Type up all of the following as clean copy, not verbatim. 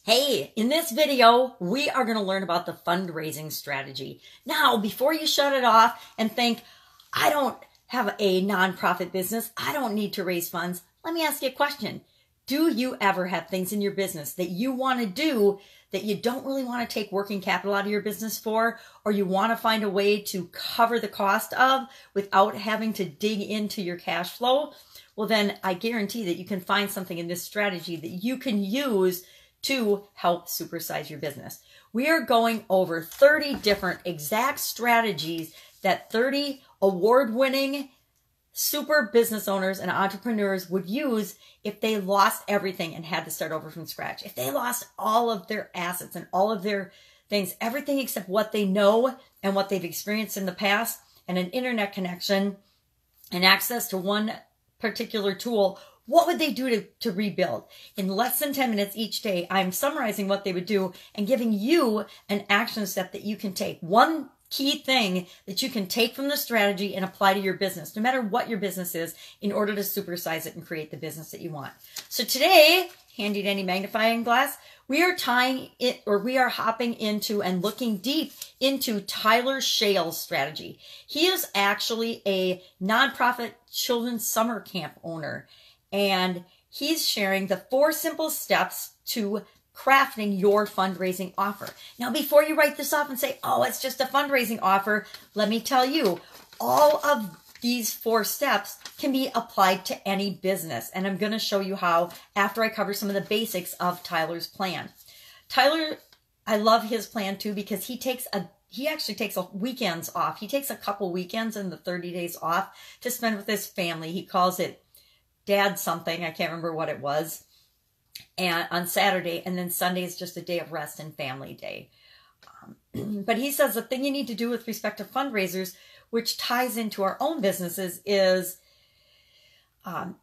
Hey, in this video, we are going to learn about the fundraising strategy. Now, before you shut it off and think, I don't have a nonprofit business, I don't need to raise funds, let me ask you a question. Do you ever have things in your business that you want to do that you don't really want to take working capital out of your business for, or you want to find a way to cover the cost of without having to dig into your cash flow? Well, then I guarantee that you can find something in this strategy that you can use to help supersize your business. We are going over 30 different exact strategies that 30 award-winning super business owners and entrepreneurs would use if they lost everything and had to start over from scratch. If they lost all of their assets and all of their things, everything except what they know and what they've experienced in the past, and an internet connection and access to one particular tool, what would they do to rebuild? In less than 10 minutes each day, I'm summarizing what they would do and giving you an action step that you can take. One key thing that you can take from the strategy and apply to your business, no matter what your business is, in order to supersize it and create the business that you want. So today, handy dandy magnifying glass, we are hopping into and looking deep into Tyler Shale's strategy. He is actually a nonprofit children's summer camp owner. And he's sharing the 4 simple steps to crafting your fundraising offer. Now, before you write this off and say, oh, it's just a fundraising offer, let me tell you, all of these 4 steps can be applied to any business. And I'm going to show you how after I cover some of the basics of Tyler's plan. Tyler, I love his plan too, because he actually takes weekends off. He takes a couple weekends in the 30 days off to spend with his family. He calls it Dad something, I can't remember what it was, and on Saturday, and then Sunday is just a day of rest and family day. But he says the thing you need to do with respect to fundraisers, which ties into our own businesses, is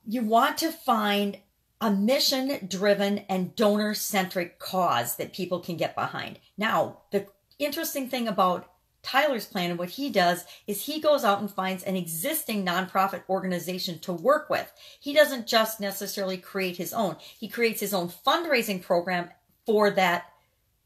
you want to find a mission-driven and donor-centric cause that people can get behind. Now, the interesting thing about Tyler's plan and what he does is he goes out and finds an existing nonprofit organization to work with. He doesn't just necessarily create his own. He creates his own fundraising program for that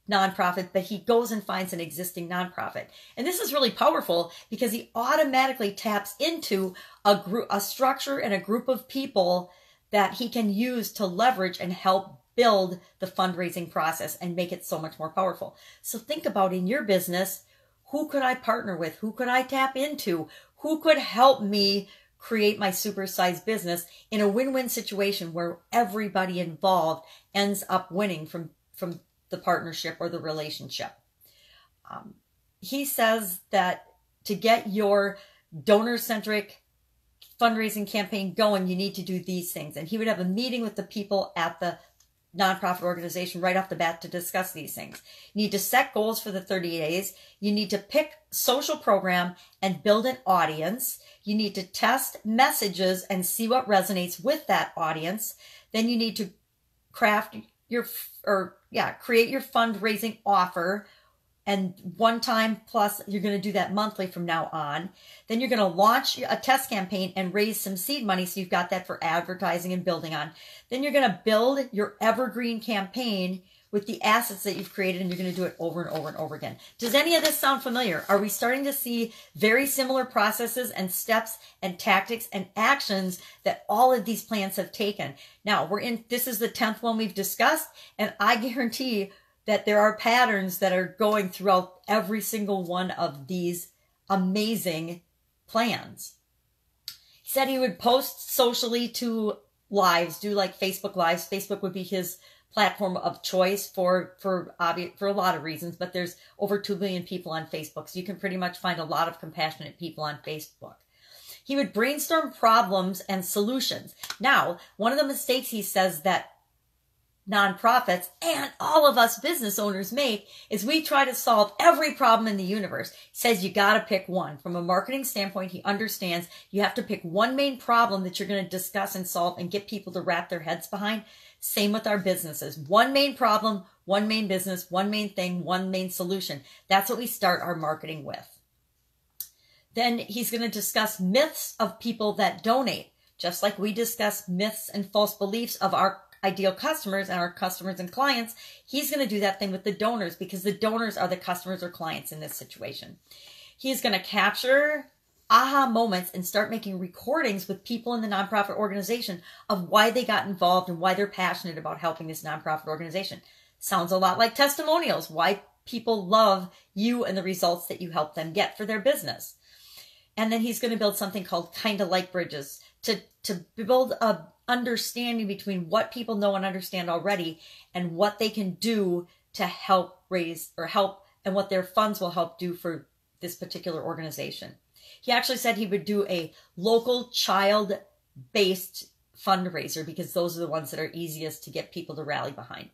nonprofit, but he goes and finds an existing nonprofit. And this is really powerful because he automatically taps into a structure and a group of people that he can use to leverage and help build the fundraising process and make it so much more powerful. So think about in your business, who could I partner with? Who could I tap into? Who could help me create my supersized business in a win-win situation where everybody involved ends up winning from the partnership or the relationship? He says that to get your donor-centric fundraising campaign going, you need to do these things. And he would have a meeting with the people at the nonprofit organization right off the bat to discuss these things. You need to set goals for the 30 days. You need to pick social program and build an audience. You need to test messages and see what resonates with that audience. Then you need to create your fundraising offer, and one time plus you're going to do that monthly from now on. Then you're going to launch a test campaign and raise some seed money, so you've got that for advertising and building on. Then you're going to build your evergreen campaign with the assets that you've created, and you're going to do it over and over and over again. Does any of this sound familiar? Are we starting to see very similar processes and steps and tactics and actions that all of these plans have taken? Now, this is the 10th one we've discussed, and I guarantee that there are patterns that are going throughout every single one of these amazing plans. He said he would post socially to lives, do like Facebook Lives. Facebook would be his platform of choice for a lot of reasons, but there's over 2 million people on Facebook, so you can pretty much find a lot of compassionate people on Facebook. He would brainstorm problems and solutions. Now, one of the mistakes he says that nonprofits and all of us business owners make is we try to solve every problem in the universe. He says you got to pick one. From a marketing standpoint, he understands you have to pick one main problem that you're going to discuss and solve and get people to wrap their heads behind. Same with our businesses. One main problem, one main business, one main thing, one main solution. That's what we start our marketing with. Then he's going to discuss myths of people that donate, just like we discuss myths and false beliefs of our ideal customers and our customers and clients, he's going to do that thing with the donors, because the donors are the customers or clients in this situation. He's going to capture aha moments and start making recordings with people in the nonprofit organization of why they got involved and why they're passionate about helping this nonprofit organization. Sounds a lot like testimonials, why people love you and the results that you help them get for their business. And then he's going to build something called kind of like bridges to build a understanding between what people know and understand already and what they can do to help raise or help, and what their funds will help do for this particular organization. He actually said he would do a local child-based fundraiser because those are the ones that are easiest to get people to rally behind.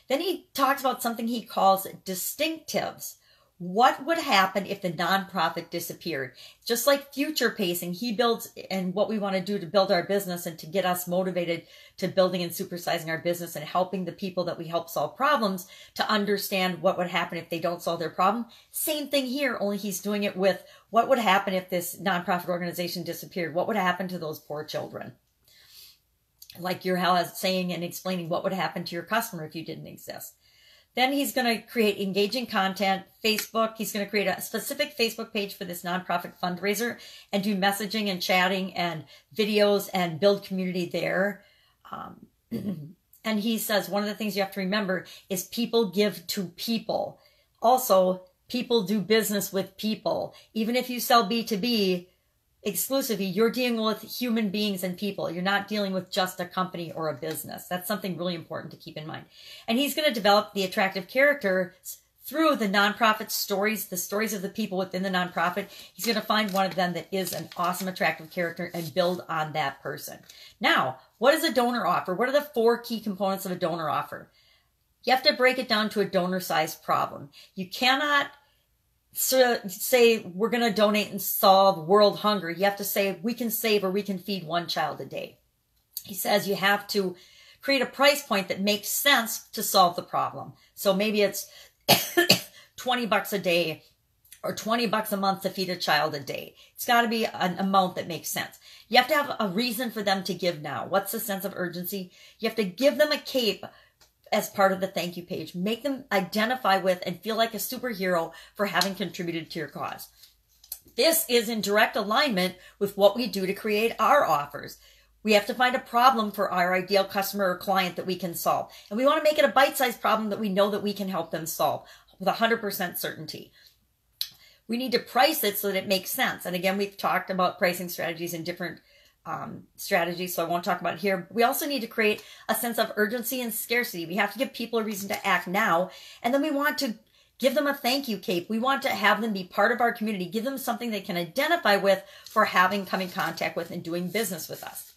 Then he talks about something he calls distinctives. What would happen if the nonprofit disappeared? Just like future pacing, he builds, and what we want to do to build our business and to get us motivated to building and supersizing our business and helping the people that we help solve problems to understand what would happen if they don't solve their problem. Same thing here, only he's doing it with what would happen if this nonprofit organization disappeared? What would happen to those poor children? Like you're saying and explaining what would happen to your customer if you didn't exist. Then he's going to create engaging content, Facebook. He's going to create a specific Facebook page for this nonprofit fundraiser and do messaging and chatting and videos and build community there. And he says one of the things you have to remember is people give to people. Also, people do business with people. Even if you sell B2B exclusively, you're dealing with human beings and people. You're not dealing with just a company or a business. That's something really important to keep in mind. And he's going to develop the attractive characters through the nonprofit stories, the stories of the people within the nonprofit. He's going to find one of them that is an awesome, attractive character and build on that person. Now, what is a donor offer? What are the 4 key components of a donor offer? You have to break it down to a donor-sized problem. You cannot say we're going to donate and solve world hunger. You have to say we can save or we can feed 1 child a day. He says you have to create a price point that makes sense to solve the problem. So maybe it's $20 a day or $20 a month to feed a child a day. It's got to be an amount that makes sense. You have to have a reason for them to give now. What's the sense of urgency? You have to give them a cape as part of the thank you page. Make them identify with and feel like a superhero for having contributed to your cause. This is in direct alignment with what we do to create our offers. We have to find a problem for our ideal customer or client that we can solve. And we want to make it a bite-sized problem that we know that we can help them solve with 100% certainty. We need to price it so that it makes sense. And again, we've talked about pricing strategies in different strategies, so I won't talk about it here. We also need to create a sense of urgency and scarcity. We have to give people a reason to act now, and then we want to give them a thank you cape. We want to have them be part of our community, give them something they can identify with for come in contact with and doing business with us.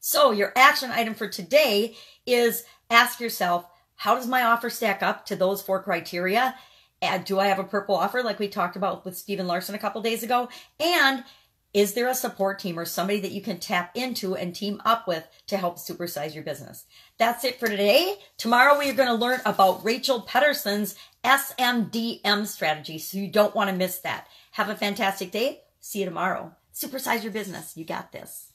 So your action item for today is ask yourself, how does my offer stack up to those 4 criteria? And do I have a purple offer like we talked about with Stephen Larson a couple days ago? And is there a support team or somebody that you can tap into and team up with to help supersize your business? That's it for today. Tomorrow we are going to learn about Rachel Pedersen's SMDM strategy, so you don't want to miss that. Have a fantastic day. See you tomorrow. Supersize your business. You got this.